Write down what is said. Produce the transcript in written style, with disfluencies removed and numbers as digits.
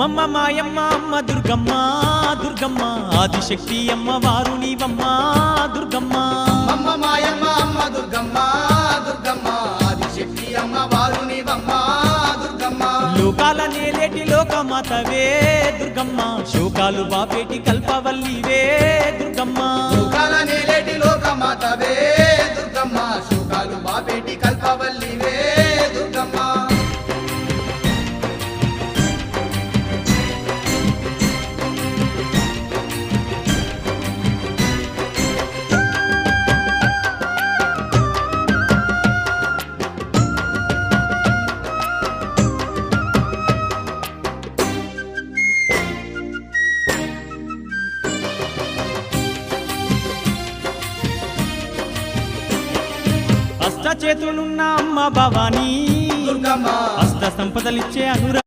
అమ్మమ్మ మాయమ్మ అమ్మ దుర్గమ్మ దుర్గమ్మ ఆదిశక్తి అమ్మ వారు నీవమ్మ దుర్గమ్మ అమ్మ మాయమ్మ అమ్మ దుర్గమ్మ దుర్గమ్మ ఆదిశక్తి అమ్మ వారు నీవమ్మ దుర్గమ్మ లోకాల నేలేటి లోకమాతవే దుర్గమ్మ శోకాలు బాపేటి కల్పవల్లివే దుర్గమ్మ లోకాల నేలేటి లోకమాతవే దుర్గమ్మ శోకాలు బాపేటి కల్పవల్లివే దుర్గమ్మ అష్ట చేతులున్న అమ్మ భవానీ దుర్గమ్మ అష్ట సంపదలిచ్చే అనురా